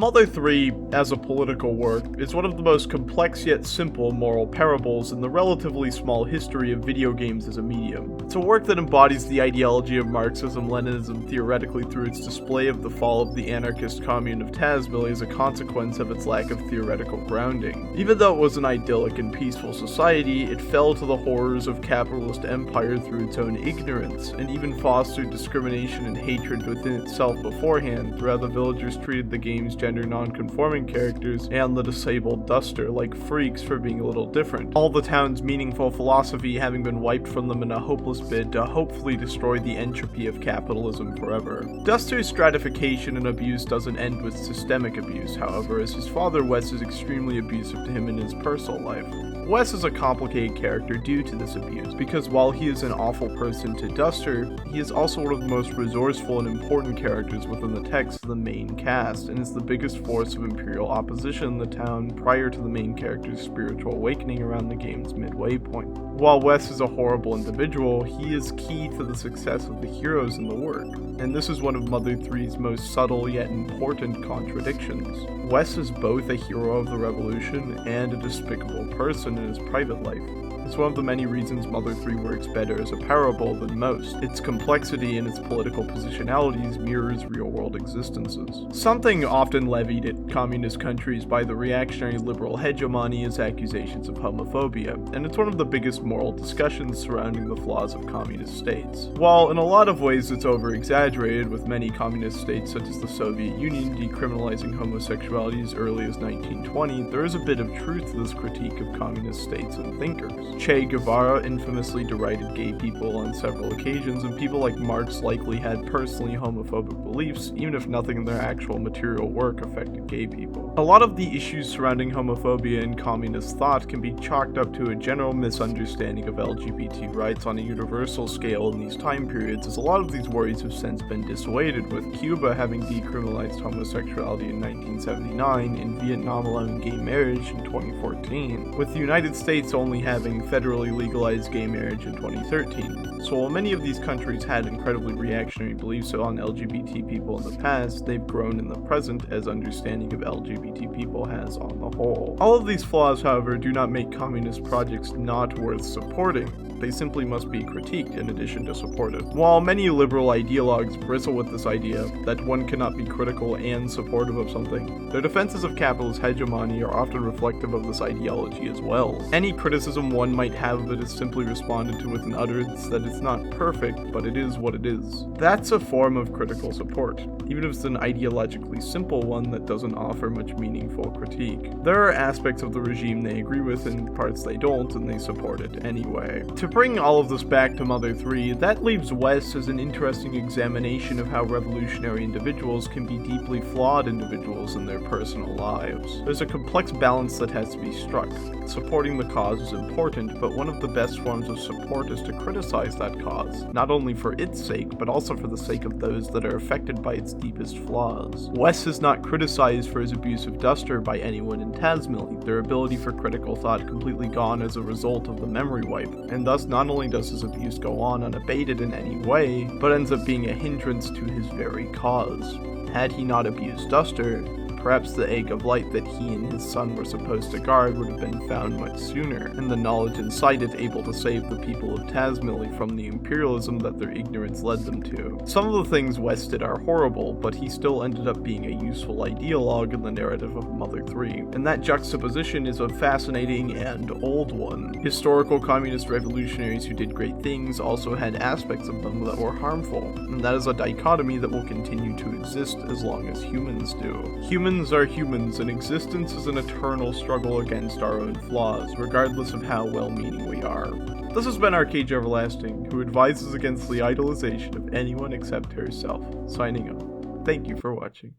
Mother 3, as a political work, is one of the most complex yet simple moral parables in the relatively small history of video games as a medium. It's a work that embodies the ideology of Marxism-Leninism theoretically through its display of the fall of the anarchist commune of Tazmily as a consequence of its lack of theoretical grounding. Even though it was an idyllic and peaceful society, it fell to the horrors of capitalist empire through its own ignorance, and even fostered discrimination and hatred within itself beforehand, through how the villagers treated the game's gender non-conforming characters and the disabled Duster like freaks for being a little different, all the town's meaningful philosophy having been wiped from them in a hopeless bid to hopefully destroy the entropy of capitalism forever. Duster's stratification and abuse doesn't end with systemic abuse, however, as his father Wes is extremely abusive to him in his personal life. Wes is a complicated character due to this abuse, because while he is an awful person to Duster, he is also one of the most resourceful and important characters within the text of the main cast, and is the biggest force of Imperial opposition in the town prior to the main character's spiritual awakening around the game's midway point. While Wes is a horrible individual, he is key to the success of the heroes in the work, and this is one of Mother 3's most subtle yet important contradictions. Wes is both a hero of the revolution and a despicable person in his private life. It's one of the many reasons Mother 3 works better as a parable than most. Its complexity and its political positionalities mirrors real-world existences. Something often levied at communist countries by the reactionary liberal hegemony is accusations of homophobia, and it's one of the biggest moral discussions surrounding the flaws of communist states. While in a lot of ways it's over-exaggerated, with many communist states such as the Soviet Union decriminalizing homosexuality as early as 1920, there is a bit of truth to this critique of communist states and thinkers. Che Guevara infamously derided gay people on several occasions, and people like Marx likely had personally homophobic beliefs, even if nothing in their actual material work affected gay people. A lot of the issues surrounding homophobia in communist thought can be chalked up to a general misunderstanding of LGBT rights on a universal scale in these time periods, as a lot of these worries have since been dissuaded, with Cuba having decriminalized homosexuality in 1979 and Vietnam allowing gay marriage in 2014, with the United States only having federally legalized gay marriage in 2013. So while many of these countries had incredibly reactionary beliefs on LGBT people in the past, they've grown in the present as understanding of LGBT people has on the whole. All of these flaws, however, do not make communist projects not worth supporting. They simply must be critiqued in addition to supported. While many liberal ideologues bristle with this idea that one cannot be critical and supportive of something, their defenses of capitalist hegemony are often reflective of this ideology as well. Any criticism one might have of it is simply responded to with an utterance that it's not perfect, but it is what it is. That's a form of critical support, even if it's an ideologically simple one that doesn't offer much meaningful critique. There are aspects of the regime they agree with and parts they don't, and they support it anyway. To bring all of this back to Mother 3, that leaves Wes as an interesting examination of how revolutionary individuals can be deeply flawed individuals in their personal lives. There's a complex balance that has to be struck. Supporting the cause is important, but one of the best forms of support is to criticize that cause, not only for its sake, but also for the sake of those that are affected by its deepest flaws. Wes is not criticized for his abuse of Duster by anyone in Tazmily, their ability for critical thought completely gone as a result of the memory wipe, and thus not only does his abuse go on unabated in any way, but ends up being a hindrance to his very cause. Had he not abused Duster, perhaps the egg of light that he and his son were supposed to guard would have been found much sooner, and the knowledge inside it able to save the people of Tazmily from the imperialism that their ignorance led them to. Some of the things Wes did are horrible, but he still ended up being a useful ideologue in the narrative of Mother 3, and that juxtaposition is a fascinating and old one. Historical communist revolutionaries who did great things also had aspects of them that were harmful, and that is a dichotomy that will continue to exist as long as humans do. Humans are humans, and existence is an eternal struggle against our own flaws, regardless of how well-meaning we are. This has been Arcade Everlasting, who advises against the idolization of anyone except herself. Signing off. Thank you for watching.